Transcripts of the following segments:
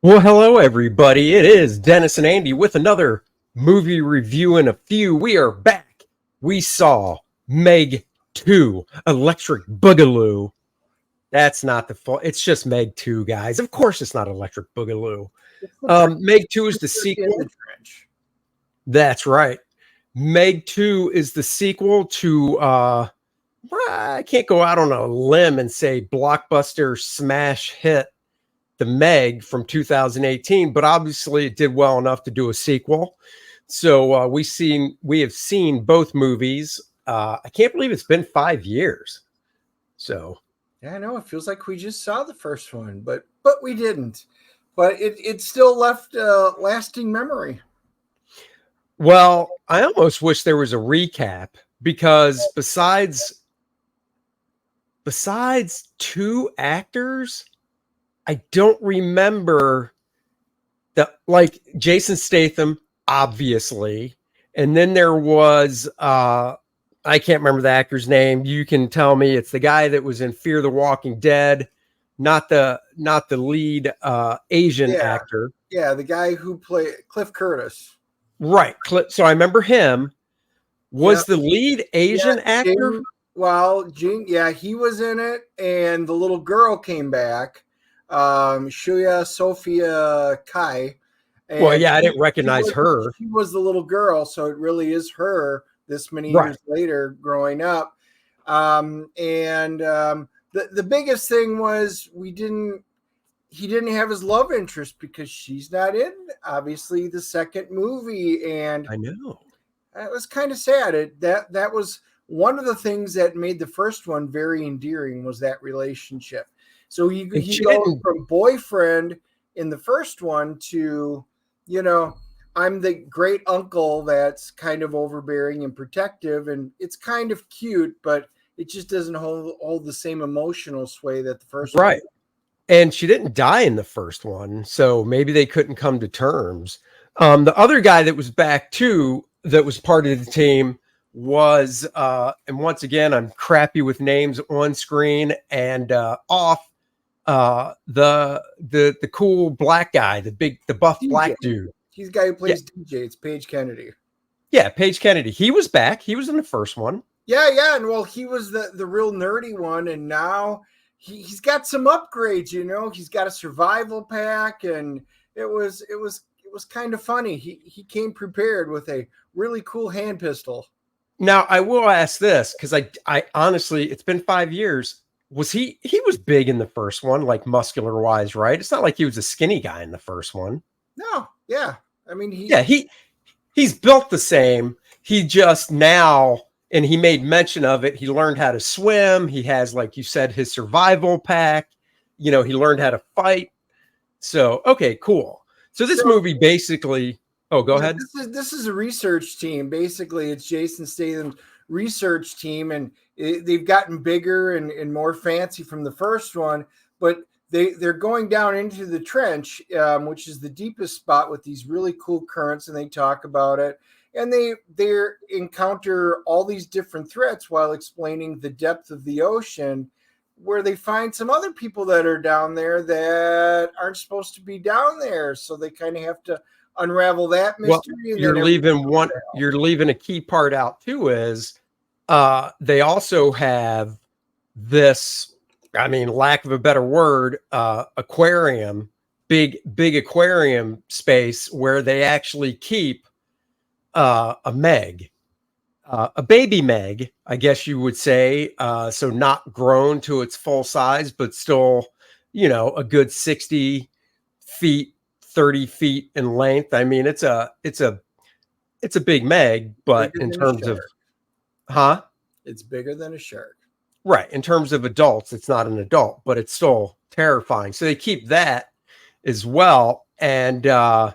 Well, hello, everybody. It is Dennis and Andy with another movie review in a few. We are back. We saw Meg 2, Electric Boogaloo. That's not the fault. It's just Meg 2, guys. Of course, it's not Electric Boogaloo. It's the trench. Meg 2 is the In sequel. the trench. That's right. Meg 2 is the sequel to, I can't go out on a limb and say blockbuster smash hit The Meg from 2018, but obviously it did well enough to do a sequel. So we have seen both movies. I can't believe it's been 5 years. So Yeah, I know. It feels like we just saw the first one, but we didn't. But it still left a lasting memory. well, I almost wish there was a recap because besides two actors, I don't remember like Jason Statham, obviously, and then there was I can't remember the actor's name. You can tell me. It's the guy that was in Fear the Walking Dead, not the lead Asian Yeah, actor. yeah. The guy who played Cliff Curtis. Right. So I remember him. Yeah, Was the lead yeah. Asian actor? Jing. Yeah, he was in it, and the little girl came back. Shuya Sophia Kai, Well, and yeah, I didn't recognize her. she was the little girl, so it really is her this many Right. years later growing up. The biggest thing was he didn't have his love interest because she's not in obviously the second movie, and I know. it was kind of sad. That was one of the things that made the first one very endearing, was that relationship. So And he she goes didn't. from boyfriend in the first one to, you know, I'm the great uncle that's kind of overbearing and protective, and it's kind of cute, but it just doesn't hold the same emotional sway that the first one. Right. And she didn't die in the first one, so maybe they couldn't come to terms. The other guy that was back too, that was part of the team, was and once again, I'm crappy with names on screen and off. The cool black guy, the buff DJ. black dude. He's the guy who Yeah, plays DJ. It's Paige Kennedy. yeah, Paige Kennedy. He was back. He was in the first one. Yeah, and well, he was the real nerdy one, and now he's got some upgrades. He's got a survival pack, and it was kind of funny. He came prepared with a really cool hand pistol. Now I will ask this because I honestly, it's been 5 years. Was he was big in the first one, like muscular wise, right? It's not like he was a skinny guy in the first one. No, yeah, I mean Yeah, he's built the same. He just now, and he made mention of it. He learned how to swim. He has, like you said, his survival pack. He learned how to fight. So okay, cool. So this so movie basically. Oh, go yeah, ahead. this is a research team. Basically, it's Jason Statham's research team, and they've gotten bigger and more fancy from the first one. But they're going down into the trench, which is the deepest spot with these really cool currents, and they talk about it. And they encounter all these different threats while explaining the depth of the ocean, where they find some other people that are down there that aren't supposed to be down there. So they kind of have to unravel that Well, mystery, and then you're leaving a key part out too is they also have this, I mean, lack of a better word, aquarium, big aquarium space where they actually keep a Meg, a baby Meg, I guess you would say. So not grown to its full size, but still, a good 60 feet, 30 feet in length. I mean, it's a big Meg, but bigger in than a terms of, shark. huh? It's bigger than a shark. Right. In terms of adults, it's not an adult, but it's still terrifying. So they keep that as well. And this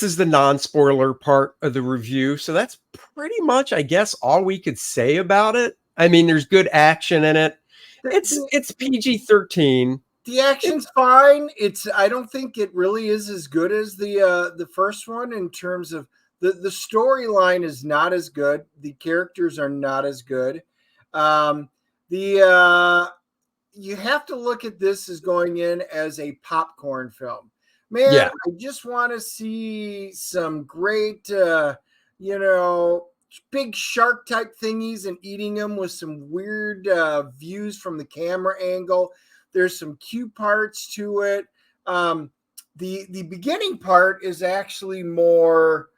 is the non-spoiler part of the review. So that's pretty much, I guess, all we could say about it. I mean, there's good action in it. The, It's PG-13. the action's fine. I don't think it really is as good as the first one in terms of the storyline is not as good. The characters are not as good. The you have to look at this as going in as a popcorn film. Man, Yeah. I just want to see some great, you know, big shark type thingies and eating them with some weird views from the camera angle. There's some cute parts to it. The beginning part is actually more,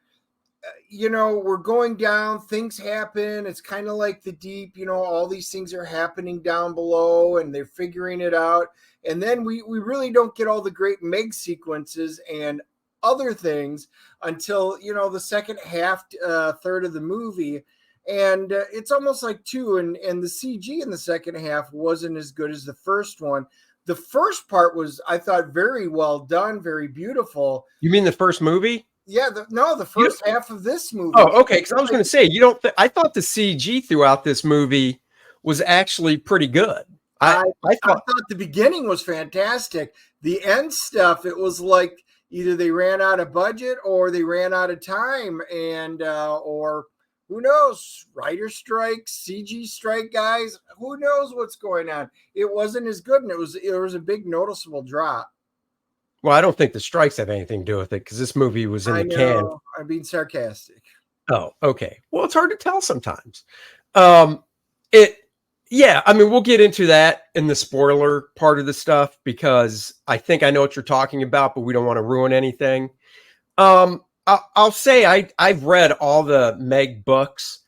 you know, we're going down, things happen. It's kind of like the deep, you know, all these things are happening down below and they're figuring it out. And then we really don't get all the great Meg sequences and other things until, you know, the second half, third of the movie. And it's almost like two. And the CG in the second half wasn't as good as the first one. The first part was, I thought, very well done, very beautiful. You mean the first movie? Yeah, the first half of this movie. Oh, okay. Because I was going to say, you don't. I thought the CG throughout this movie was actually pretty good. I thought the beginning was fantastic. The end stuff, it was like either they ran out of budget or they ran out of time, and or who knows, writer strike, CG strike, guys. Who knows what's going on? It wasn't as good, and it was a big noticeable drop. Well, I don't think the strikes have anything to do with it because this movie was in the can. I'm being sarcastic. Oh, okay. Well, it's hard to tell sometimes. Yeah, I mean, we'll get into that in the spoiler part of the stuff because I think I know what you're talking about, but we don't want to ruin anything. I'll say I've read all the Meg books,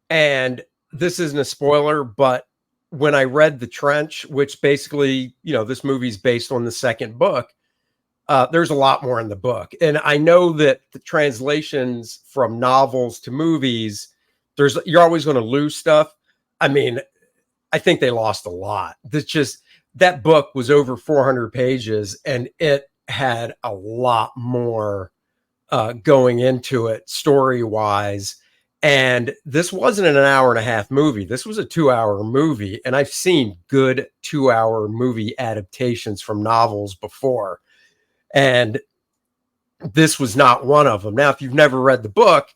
and this isn't a spoiler, but when I read The Trench, which basically, you know, this movie's based on the second book, there's a lot more in the book. And I know that the translations from novels to movies, you're always going to lose stuff. I mean, I think they lost a lot. That book was over 400 pages and it had a lot more going into it story wise. And this wasn't an hour and a half movie. This was a 2-hour movie. And I've seen good 2-hour movie adaptations from novels before. And this was not one of them. Now, if you've never read the book,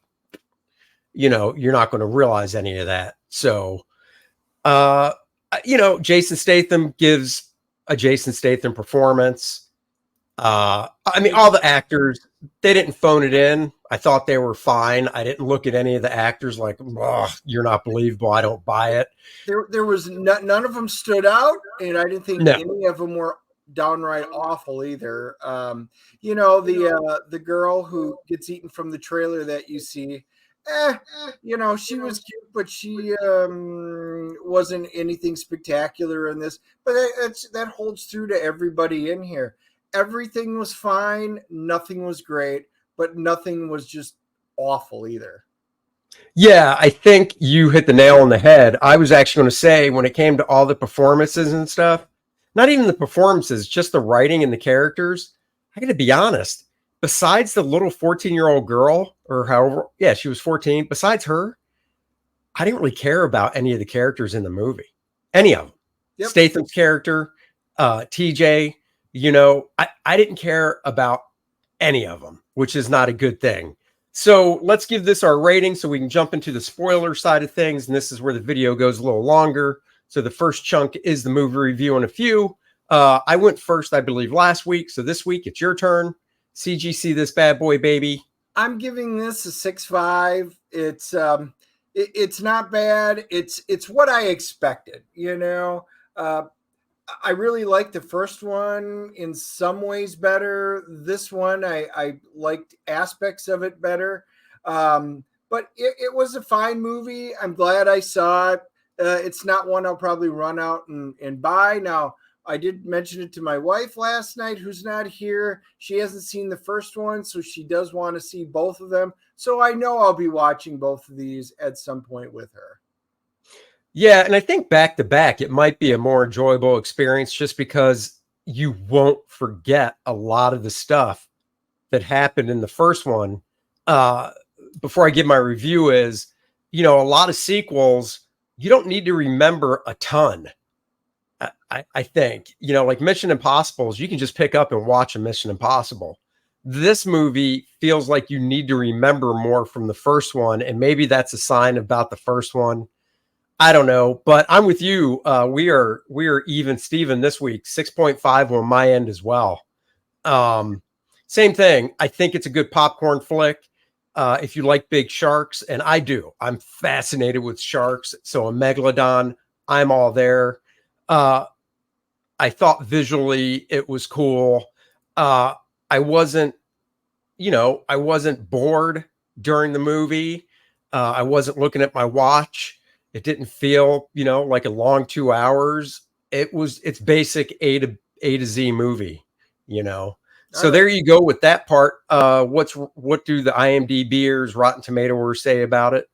you know, you're not going to realize any of that. So, you know, Jason Statham gives a Jason Statham performance. I mean, all the actors, they didn't phone it in. I thought they were fine. I didn't look at any of the actors like, you're not believable. I don't buy it. There was none of them stood out, and I didn't think any of them were downright awful either. You know, the girl who gets eaten from the trailer that you see, you know, she was cute, but she wasn't anything spectacular in this. But that holds true to everybody in here. Everything was fine. Nothing was great, but nothing was just awful either. Yeah, I think you hit the nail on the head. I was actually going to say, when it came to all the performances and stuff, not even the performances, just the writing and the characters, I got to be honest, besides the little 14-year-old girl, or however, yeah, she was 14, besides her, I didn't really care about any of the characters in the movie. Any of them. Yep. Statham's character, TJ, you know, I didn't care about any of them, which is not a good thing. So let's give this our rating so we can jump into the spoiler side of things. And this is where the video goes a little longer. So the first chunk is the movie review and a few. I went first, I believe, last week. So this week it's your turn. CGC this bad boy, baby. I'm giving this a 6.5. It's not bad. It's what I expected, you know. I really liked the first one in some ways better. This one, I liked aspects of it better. But it was a fine movie. I'm glad I saw it. It's not one I'll probably run out and buy. Now, I did mention it to my wife last night, who's not here. She hasn't seen the first one, so she does want to see both of them. So I know I'll be watching both of these at some point with her. Yeah, and I think back to back, it might be a more enjoyable experience just because you won't forget a lot of the stuff that happened in the first one. Before I give my review is, you know, a lot of sequels, you don't need to remember a ton. I think, you know, like Mission Impossibles, you can just pick up and watch a Mission Impossible. This movie feels like you need to remember more from the first one, and maybe that's a sign about the first one. I don't know, but I'm with you. We are even Steven this week, 6.5 on my end as well. Um, Same thing. I think it's a good popcorn flick. If you like big sharks, and I do, I'm fascinated with sharks. So a megalodon, I'm all there. Uh, I thought visually it was cool. Uh, I wasn't, I wasn't bored during the movie. I wasn't looking at my watch. It didn't feel, like a long 2 hours. It's basic A to Z movie, you know. All So right. there you go with that part. What do the IMDb'ers, Rotten Tomatoes say about it?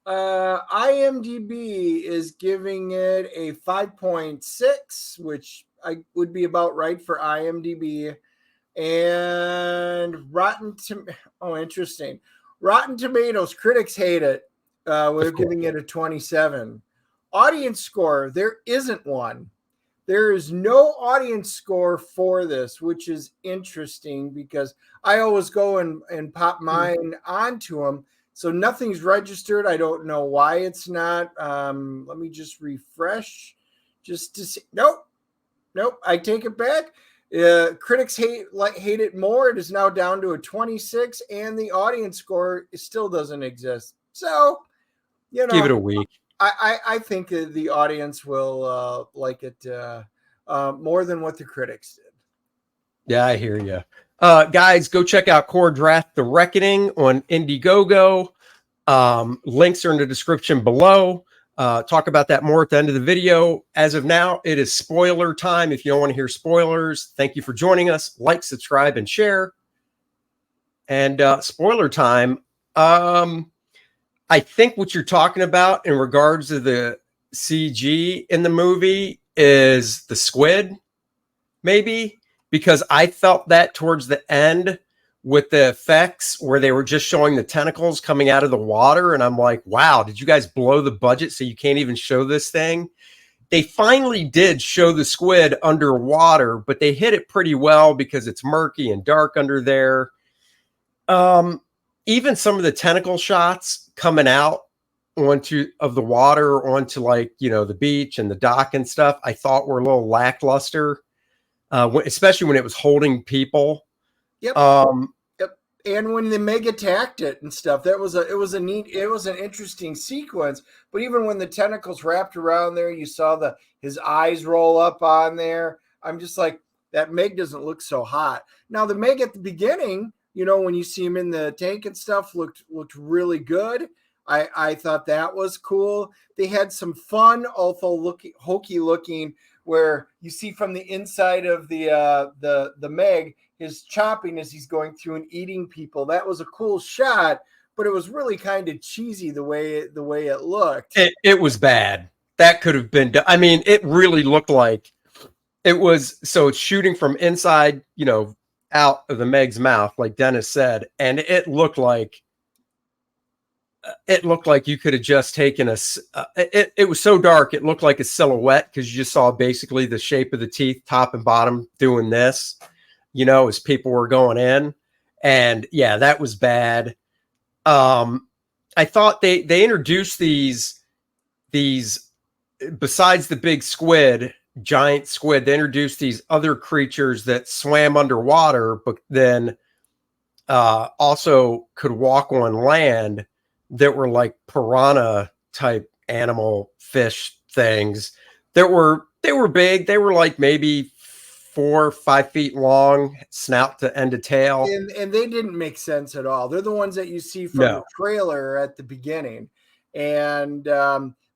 IMDb is giving it a 5.6, which I would be about right for IMDb. And oh, interesting. Rotten Tomatoes, critics hate it. We're Of course. giving it a 27. Audience score, there isn't one. There is no audience score for this, which is interesting because I always go and pop mine onto them. So nothing's registered. I don't know why it's not. Let me just refresh just to see. Nope. Nope. I take it back. Critics hate it more. It is now down to a 26, and the audience score still doesn't exist. So, you Give it know, a week. I think the audience will like it more than what the critics did. Yeah, I hear you. Guys, go check out Kor-Drath, The Reckoning on Indiegogo. Links are in the description below. Talk about that more at the end of the video. As of now, it is spoiler time. If you don't want to hear spoilers, thank you for joining us. Like, subscribe, and share. And spoiler time. I think what you're talking about in regards to the CG in the movie is the squid, maybe, because I felt that towards the end with the effects where they were just showing the tentacles coming out of the water. And I'm like, wow, did you guys blow the budget so you can't even show this thing? They finally did show the squid underwater, but they hit it pretty well because it's murky and dark under there. Um, Even some of the tentacle shots coming out onto of the water onto the beach and the dock and stuff, I thought were a little lackluster, especially when it was holding people. Yep. Um, Yep. And when the Meg attacked it and stuff, it was an interesting sequence. But even when the tentacles wrapped around there, you saw his eyes roll up on there. I'm just like, that Meg doesn't look so hot. Now the Meg at the beginning, when you see him in the tank and stuff, looked really good. I thought that was cool. They had some fun, although hokey looking, where you see from the inside of the Meg his chopping as he's going through and eating people. That was a cool shot, but it was really kind of cheesy the way it looked. it was bad. That could have been. I mean, it really looked like it was. So it's shooting from inside, out of the Meg's mouth, like Dennis said, and it looked like you could have just taken it was so dark it looked like a silhouette because you just saw basically the shape of the teeth top and bottom doing this, as people were going in. And yeah, that was bad. I thought they introduced these besides the big giant squid, they introduced these other creatures that swam underwater but then also could walk on land, that were like piranha type animal fish things they were big. They were like maybe 4 or 5 feet long, snout to end of tail. And they didn't make sense at all. They're the ones that you see from the No. trailer at the beginning. And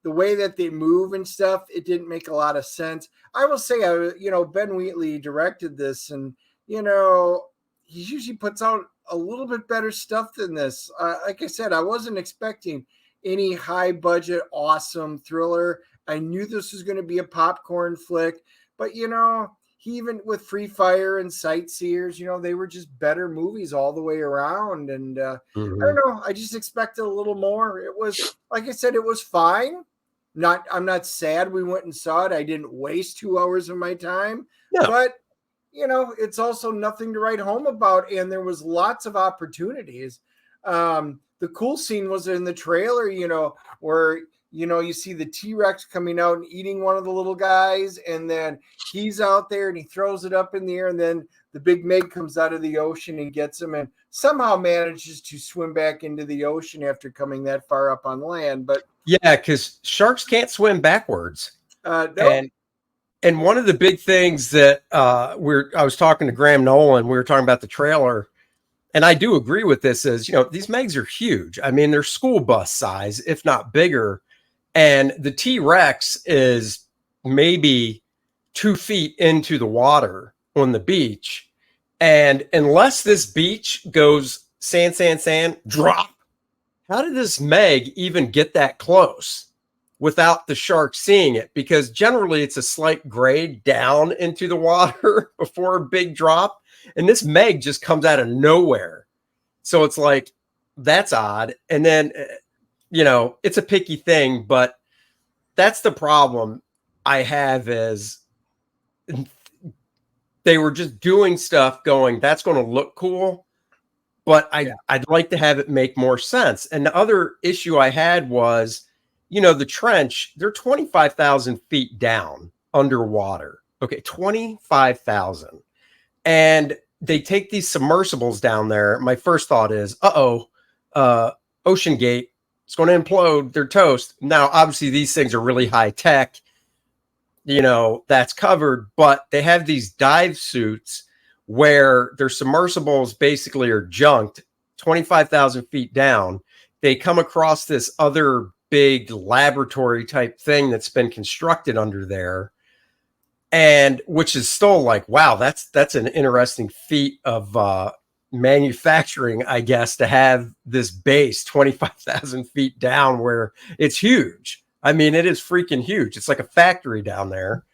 the way that they move and stuff, it didn't make a lot of sense. I will say, Ben Wheatley directed this, and, he usually puts out a little bit better stuff than this. Like I said, I wasn't expecting any high budget, awesome thriller. I knew this was going to be a popcorn flick, but he, even with Free Fire and Sightseers, they were just better movies all the way around. And I don't know, I just expected a little more. It was, like I said, it was fine. I'm not sad we went and saw it. I didn't waste 2 hours of my time, No. but it's also nothing to write home about. And there was lots of opportunities. The cool scene was in the trailer, where you see the T-Rex coming out and eating one of the little guys, and then he's out there and he throws it up in the air, and then the big Meg comes out of the ocean and gets him and somehow manages to swim back into the ocean after coming that far up on land. But yeah, because sharks can't swim backwards. no. And one of the big things that I was talking to Graham Nolan, we were talking about the trailer, and I do agree with this, is, these Megs are huge. I mean, they're school bus size, if not bigger. And the T-Rex is maybe 2 feet into the water on the beach. And unless this beach goes sand, sand, sand, drop, how did this Meg even get that close without the shark seeing it? Because generally it's a slight grade down into the water before a big drop. And this Meg just comes out of nowhere. So it's like, that's odd. And then, it's a picky thing, but that's the problem I have, is they were just doing stuff going, that's going to look cool, but I'd like to have it make more sense. And the other issue I had was, the trench, they're 25,000 feet down underwater. Okay, 25,000. And they take these submersibles down there. My first thought is, Ocean Gate, it's going to implode. They're toast. Now, obviously, these things are really high tech. That's covered. But they have these dive suits where their submersibles basically are junked 25,000 feet down. They come across this other big laboratory type thing that's been constructed under there, and which is still like, wow, that's an interesting feat of manufacturing, I guess, to have this base 25,000 feet down where it's huge. I mean, it is freaking huge. It's like a factory down there.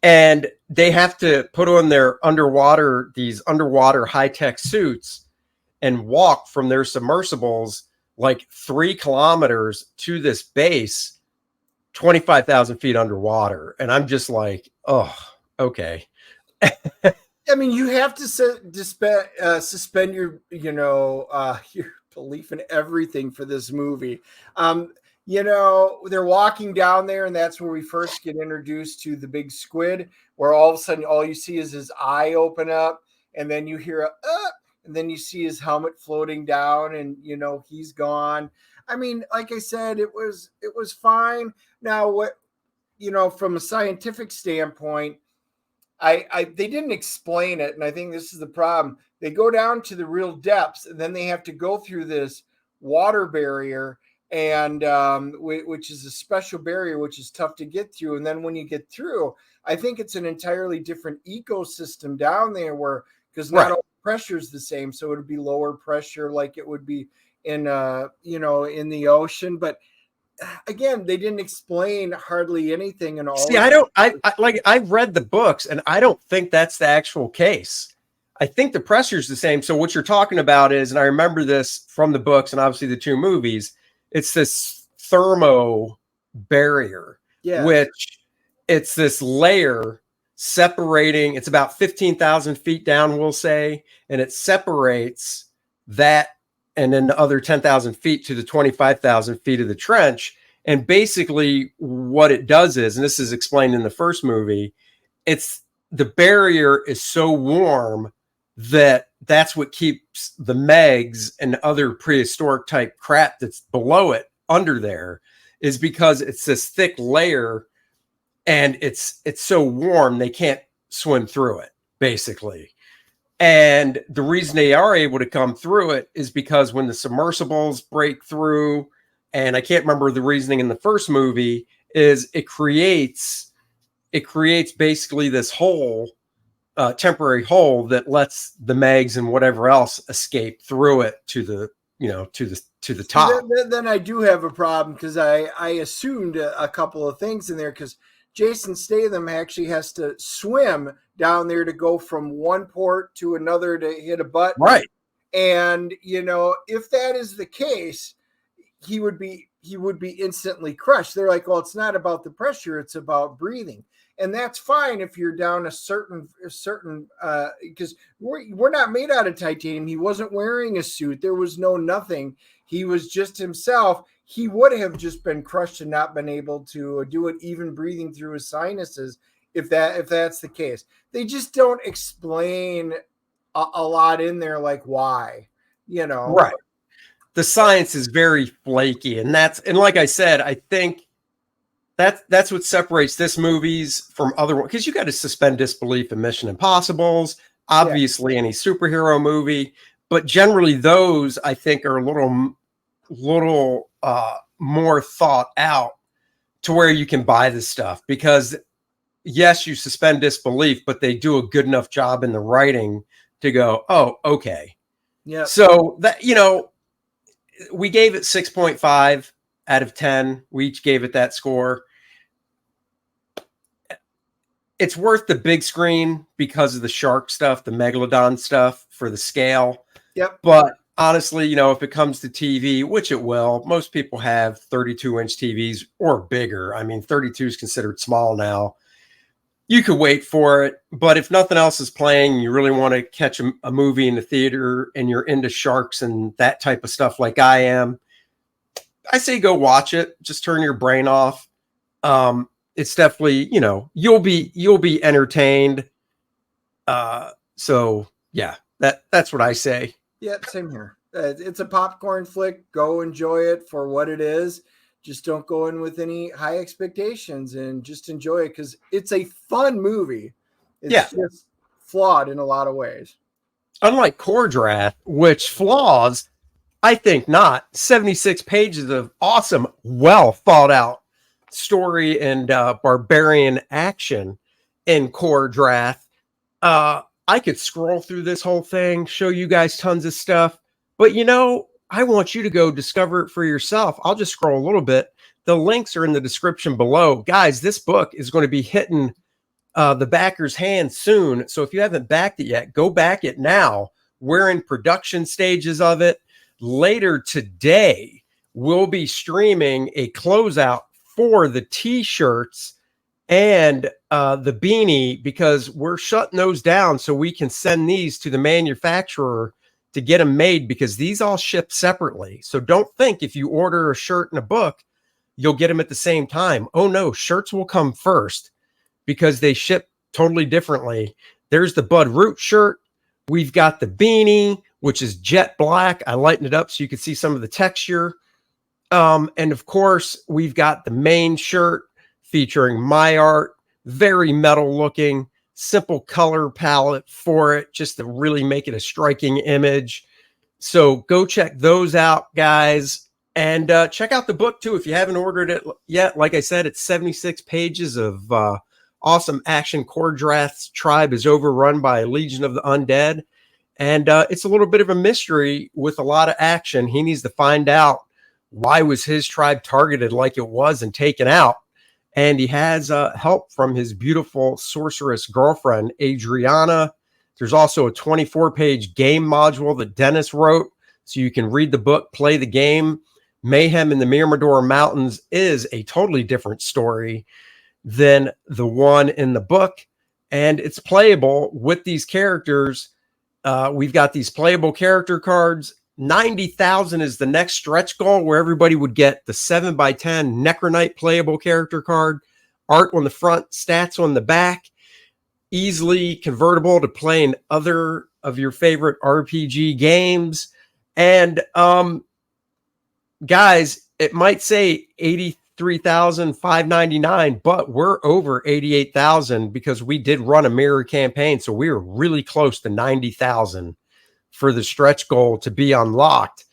And they have to put on these underwater high-tech suits and walk from their submersibles like 3 kilometers to this base, 25,000 feet underwater. And I'm just like, oh, okay. I mean, you have to suspend your belief in everything for this movie. They're walking down there, and that's where we first get introduced to the big squid, where all of a sudden all you see is his eye open up, and then you hear and then you see his helmet floating down, and he's gone. I mean, like I said, it was fine. Now, what from a scientific standpoint, they didn't explain it, and I think this is the problem. They go down to the real depths, and then they have to go through this water barrier, and which is a special barrier, which is tough to get through. And then when you get through, I think it's an entirely different ecosystem down there, because not all pressure is the same, so it would be lower pressure, like it would be in in the ocean. But again, they didn't explain hardly anything. And all. See, I've read the books, and I don't think that's the actual case. I think the pressure is the same. So what you're talking about is, and I remember this from the books and obviously the 2 movies, it's this thermo barrier, which it's this layer separating. It's about 15,000 feet down, we'll say, and it separates that and then the other 10,000 feet to the 25,000 feet of the trench. And basically what it does is, and this is explained in the first movie, it's the barrier is so warm that's what keeps the Megs and other prehistoric type crap that's below it under there, is because it's this thick layer, and it's so warm they can't swim through it, basically. And the reason they are able to come through it is because when the submersibles break through, and I can't remember the reasoning in the first movie, is it creates basically this hole, temporary hole that lets the Megs and whatever else escape through it to the top. Then I do have a problem, because I assumed a couple of things in there, because Jason Statham actually has to swim down there to go from one port to another to hit a button. Right. And, if that is the case, he would be instantly crushed. They're like, well, it's not about the pressure, it's about breathing. And that's fine if you're down a certain because we're not made out of titanium. He wasn't wearing a suit. There was nothing. He was just himself. he would have just been crushed and not been able to do it, even breathing through his sinuses. If that's the case, they just don't explain a lot in there, like why, Right. The science is very flaky, and like I said, I think that's what separates this movies from other ones, because you got to suspend disbelief in Mission Impossibles, obviously any superhero movie, but generally those I think are a little more thought out to where you can buy this stuff, because yes, you suspend disbelief, but they do a good enough job in the writing to go, oh, okay. Yeah. So that, we gave it 6.5 out of 10. We each gave it that score. It's worth the big screen because of the shark stuff, the megalodon stuff for the scale. Yep. But honestly, if it comes to TV, which it will, most people have 32-inch TVs or bigger. I mean, 32 is considered small now. You could wait for it, but if nothing else is playing, you really want to catch a movie in the theater and you're into sharks and that type of stuff like I am, I say go watch it. Just turn your brain off. It's definitely, you'll be entertained. So yeah, that's what I say. Yeah, same here. It's a popcorn flick. Go enjoy it for what it is. Just don't go in with any high expectations and just enjoy it, because it's a fun movie. It's just flawed in a lot of ways. Unlike Kor-Drath, which flaws, I think not. 76 pages of awesome, well thought out story and barbarian action in Kor-Drath. I could scroll through this whole thing, show you guys tons of stuff, but I want you to go discover it for yourself. I'll just scroll a little bit. The links are in the description below. Guys, this book is going to be hitting the backer's hand soon. So if you haven't backed it yet, go back it now. We're in production stages of it. Later today, we'll be streaming a closeout for the t-shirts and the beanie, because we're shutting those down so we can send these to the manufacturer to get them made, because these all ship separately. So don't think if you order a shirt and a book, you'll get them at the same time. Oh no, shirts will come first because they ship totally differently. There's the Bud Root shirt. We've got the beanie, which is jet black. I lightened it up so you can see some of the texture. And of course, we've got the main shirt featuring my art, very metal looking, simple color palette for it, just to really make it a striking image. So go check those out, guys. And check out the book too if you haven't ordered it yet. Like I said, it's 76 pages of awesome action. Kor-Drath's tribe is overrun by a legion of the undead. And it's a little bit of a mystery with a lot of action. He needs to find out why was his tribe targeted like it was and taken out. And he has help from his beautiful sorceress girlfriend, Adriana. There's also a 24-page game module that Dennis wrote, so you can read the book, play the game. Mayhem in the Mirador Mountains is a totally different story than the one in the book, and it's playable with these characters. We've got these playable character cards. 90,000 is the next stretch goal, where everybody would get the 7x10 Necronite playable character card, art on the front, stats on the back, easily convertible to play in other of your favorite RPG games. And guys, it might say 83,599, but we're over 88,000 because we did run a mirror campaign, so we were really close to 90,000 for the stretch goal to be unlocked.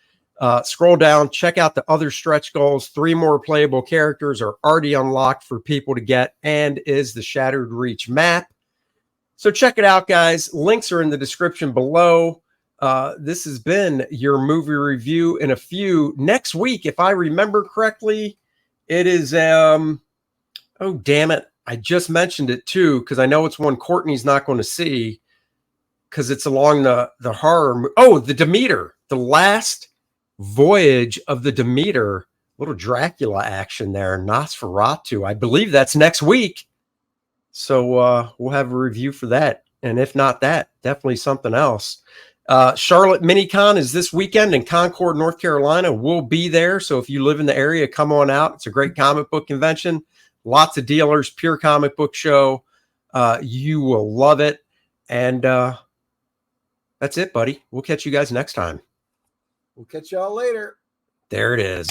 Scroll down, check out the other stretch goals. 3 more playable characters are already unlocked for people to get, and is the Shattered Reach map. So check it out, guys. Links are in the description below. This has been your movie review in a few. Next week, if I remember correctly, it is, oh, damn it. I just mentioned it too, because I know it's one Courtney's not going to see, because it's along the horror. Oh, the Demeter, the last voyage of the Demeter, little Dracula action there, Nosferatu. I believe that's next week. So we'll have a review for that. And if not that, definitely something else. Charlotte Minicon is this weekend in Concord, North Carolina. We'll be there. So if you live in the area, come on out. It's a great comic book convention. Lots of dealers, pure comic book show. You will love it. And that's it, buddy. We'll catch you guys next time. We'll catch y'all later. There it is.